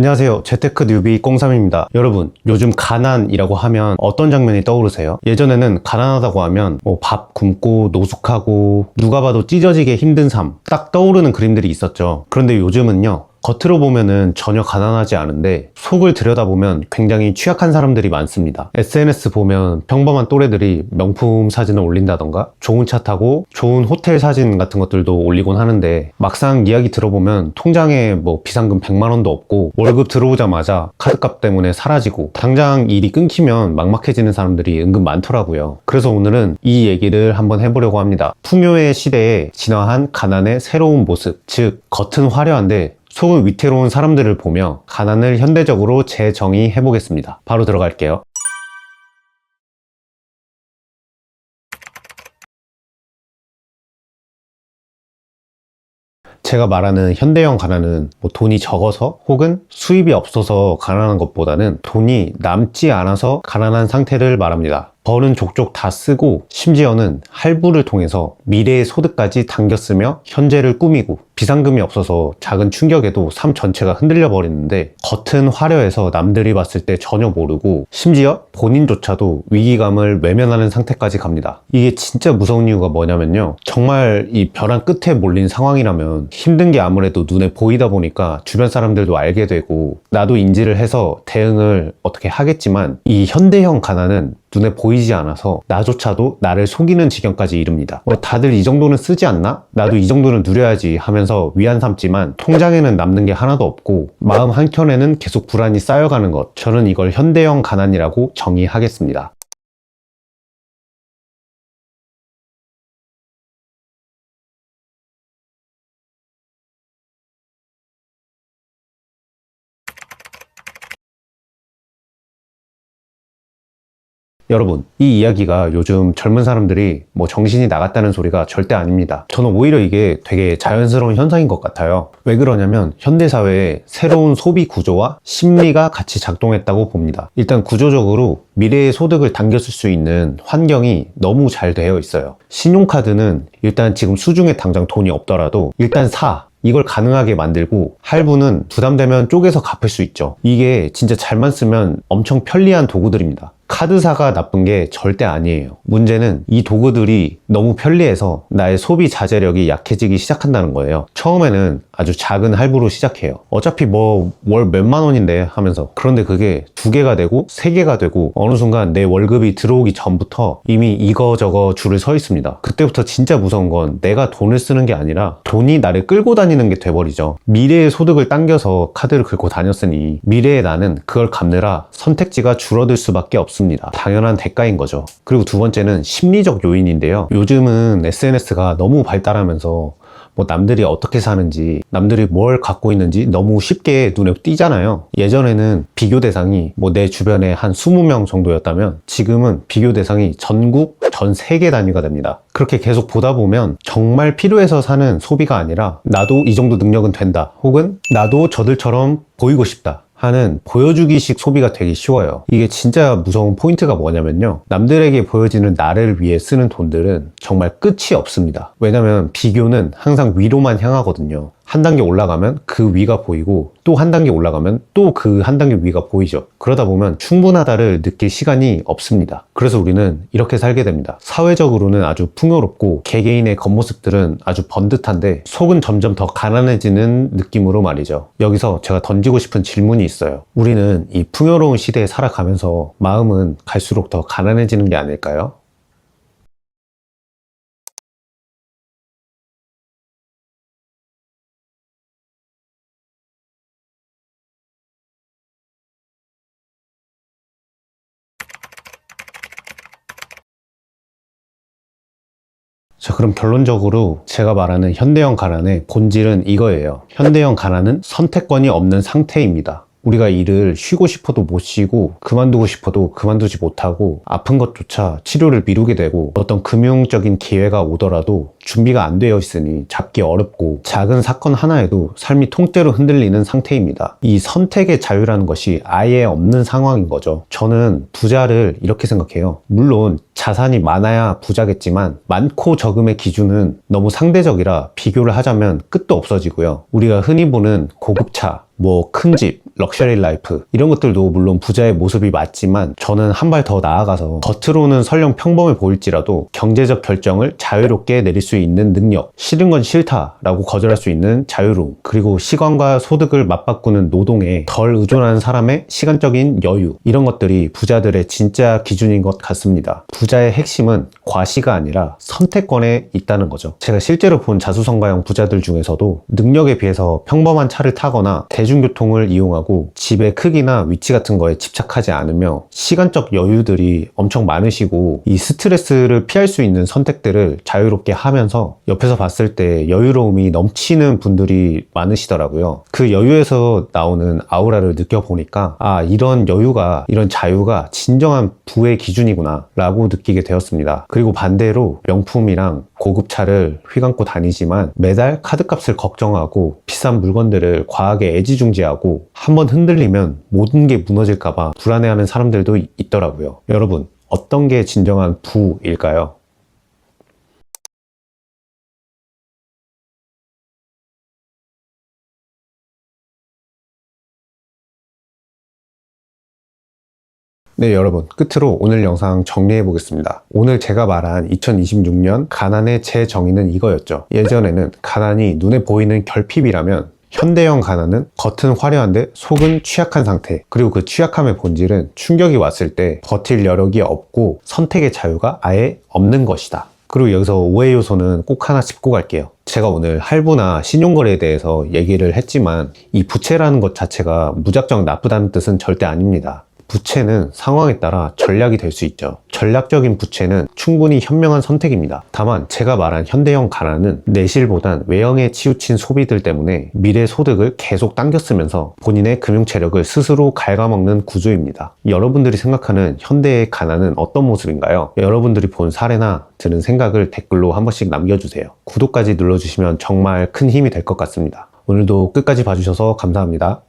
안녕하세요. 재테크 뉴비 꽁삼입니다. 여러분, 요즘 가난이라고 하면 어떤 장면이 떠오르세요? 예전에는 가난하다고 하면 밥 굶고 노숙하고 누가 봐도 찢어지게 힘든 삶, 딱 떠오르는 그림들이 있었죠. 그런데 요즘은요, 겉으로 보면은 전혀 가난하지 않은데 속을 들여다보면 굉장히 취약한 사람들이 많습니다. SNS 보면 평범한 또래들이 명품 사진을 올린다던가 좋은 차 타고 좋은 호텔 사진 같은 것들도 올리곤 하는데, 막상 이야기 들어보면 통장에 비상금 100만 원도 없고 월급 들어오자마자 카드값 때문에 사라지고 당장 일이 끊기면 막막해지는 사람들이 은근 많더라고요. 그래서 오늘은 이 얘기를 한번 해보려고 합니다. 풍요의 시대에 진화한 가난의 새로운 모습, 즉 겉은 화려한데 속은 위태로운 사람들을 보며 가난을 현대적으로 재정의해 보겠습니다. 바로 들어갈게요. 제가 말하는 현대형 가난은 돈이 적어서 혹은 수입이 없어서 가난한 것보다는 돈이 남지 않아서 가난한 상태를 말합니다. 벌은 족족 다 쓰고 심지어는 할부를 통해서 미래의 소득까지 당겼으며 현재를 꾸미고, 비상금이 없어서 작은 충격에도 삶 전체가 흔들려 버리는데 겉은 화려해서 남들이 봤을 때 전혀 모르고 심지어 본인조차도 위기감을 외면하는 상태까지 갑니다. 이게 진짜 무서운 이유가 뭐냐면요, 정말 이 벼랑 끝에 몰린 상황이라면 힘든 게 아무래도 눈에 보이다 보니까 주변 사람들도 알게 되고 나도 인지를 해서 대응을 어떻게 하겠지만, 이 현대형 가난은 눈에 보이지 않아서 나조차도 나를 속이는 지경까지 이릅니다. 다들 이 정도는 쓰지 않나? 나도 이 정도는 누려야지 하면서 위안 삼지만 통장에는 남는 게 하나도 없고 마음 한켠에는 계속 불안이 쌓여가는 것, 저는 이걸 현대형 가난이라고 정의하겠습니다. 여러분, 이 이야기가 요즘 젊은 사람들이 정신이 나갔다는 소리가 절대 아닙니다. 저는 오히려 이게 되게 자연스러운 현상인 것 같아요. 왜 그러냐면 현대사회에 새로운 소비 구조와 심리가 같이 작동했다고 봅니다. 일단 구조적으로 미래의 소득을 당겼을 수 있는 환경이 너무 잘 되어 있어요. 신용카드는 일단 지금 수중에 당장 돈이 없더라도 일단 이걸 가능하게 만들고, 할부는 부담되면 쪼개서 갚을 수 있죠. 이게 진짜 잘만 쓰면 엄청 편리한 도구들입니다. 카드사가 나쁜 게 절대 아니에요. 문제는 이 도구들이 너무 편리해서 나의 소비 자제력이 약해지기 시작한다는 거예요. 처음에는 아주 작은 할부로 시작해요. 어차피 월 몇만 원인데 하면서. 그런데 그게 2개가 되고 3개가 되고 어느 순간 내 월급이 들어오기 전부터 이미 이거저거 줄을 서 있습니다. 그때부터 진짜 무서운 건 내가 돈을 쓰는 게 아니라 돈이 나를 끌고 다니는 게 돼버리죠. 미래의 소득을 당겨서 카드를 긁고 다녔으니 미래의 나는 그걸 갚느라 선택지가 줄어들 수밖에 없습니다. 당연한 대가인 거죠. 그리고 두 번째는 심리적 요인인데요. 요즘은 SNS가 너무 발달하면서 남들이 어떻게 사는지, 남들이 뭘 갖고 있는지 너무 쉽게 눈에 띄잖아요. 예전에는 비교 대상이 내 주변에 한 20명 정도였다면 지금은 비교 대상이 전국, 전 세계 단위가 됩니다. 그렇게 계속 보다 보면 정말 필요해서 사는 소비가 아니라 나도 이 정도 능력은 된다, 혹은 나도 저들처럼 보이고 싶다 하는 보여주기식 소비가 되기 쉬워요. 이게 진짜 무서운 포인트가 뭐냐면요, 남들에게 보여지는 나를 위해 쓰는 돈들은 정말 끝이 없습니다. 왜냐면 비교는 항상 위로만 향하거든요. 한 단계 올라가면 그 위가 보이고 또 한 단계 올라가면 또 그 한 단계 위가 보이죠. 그러다 보면 충분하다를 느낄 시간이 없습니다. 그래서 우리는 이렇게 살게 됩니다. 사회적으로는 아주 풍요롭고 개개인의 겉모습들은 아주 번듯한데 속은 점점 더 가난해지는 느낌으로 말이죠. 여기서 제가 던지고 싶은 질문이 있어요. 우리는 이 풍요로운 시대에 살아가면서 마음은 갈수록 더 가난해지는 게 아닐까요? 자, 그럼 결론적으로 제가 말하는 현대형 가난의 본질은 이거예요. 현대형 가난은 선택권이 없는 상태입니다. 우리가 일을 쉬고 싶어도 못 쉬고 그만두고 싶어도 그만두지 못하고 아픈 것조차 치료를 미루게 되고 어떤 금융적인 기회가 오더라도 준비가 안 되어 있으니 잡기 어렵고 작은 사건 하나에도 삶이 통째로 흔들리는 상태입니다. 이 선택의 자유라는 것이 아예 없는 상황인 거죠. 저는 부자를 이렇게 생각해요. 물론 자산이 많아야 부자겠지만 많고 적음의 기준은 너무 상대적이라 비교를 하자면 끝도 없어지고요. 우리가 흔히 보는 고급차, 뭐 큰 집, 럭셔리 라이프 이런 것들도 물론 부자의 모습이 맞지만 저는 한 발 더 나아가서 겉으로는 설령 평범해 보일지라도 경제적 결정을 자유롭게 내릴 수 있는 능력, 싫은 건 싫다라고 거절할 수 있는 자유로움, 그리고 시간과 소득을 맞바꾸는 노동에 덜 의존하는 사람의 시간적인 여유, 이런 것들이 부자들의 진짜 기준인 것 같습니다. 부자의 핵심은 과시가 아니라 선택권에 있다는 거죠. 제가 실제로 본 자수성가형 부자들 중에서도 능력에 비해서 평범한 차를 타거나 대중교통을 이용하고 집의 크기나 위치 같은 거에 집착하지 않으며 시간적 여유들이 엄청 많으시고 이 스트레스를 피할 수 있는 선택들을 자유롭게 하면서 옆에서 봤을 때 여유로움이 넘치는 분들이 많으시더라고요. 그 여유에서 나오는 아우라를 느껴보니까 아, 이런 여유가, 이런 자유가 진정한 부의 기준이구나 라고 느끼게 되었습니다. 그리고 반대로 명품이랑 고급차를 휘감고 다니지만 매달 카드값을 걱정하고 비싼 물건들을 과하게 애지중지하고 한번 흔들리면 모든 게 무너질까봐 불안해하는 사람들도 있더라고요. 여러분, 어떤 게 진정한 부일까요? 네, 여러분, 끝으로 오늘 영상 정리해 보겠습니다. 오늘 제가 말한 2026년 가난의 제 정의는 이거였죠. 예전에는 가난이 눈에 보이는 결핍이라면 현대형 가난은 겉은 화려한데 속은 취약한 상태, 그리고 그 취약함의 본질은 충격이 왔을 때 버틸 여력이 없고 선택의 자유가 아예 없는 것이다. 그리고 여기서 오해 요소는 꼭 하나 짚고 갈게요. 제가 오늘 할부나 신용거래에 대해서 얘기를 했지만 이 부채라는 것 자체가 무작정 나쁘다는 뜻은 절대 아닙니다. 부채는 상황에 따라 전략이 될 수 있죠. 전략적인 부채는 충분히 현명한 선택입니다. 다만 제가 말한 현대형 가난은 내실보단 외형에 치우친 소비들 때문에 미래 소득을 계속 당겨 쓰면서 본인의 금융 체력을 스스로 갉아먹는 구조입니다. 여러분들이 생각하는 현대의 가난은 어떤 모습인가요? 여러분들이 본 사례나 드는 생각을 댓글로 한 번씩 남겨주세요. 구독까지 눌러주시면 정말 큰 힘이 될 것 같습니다. 오늘도 끝까지 봐주셔서 감사합니다.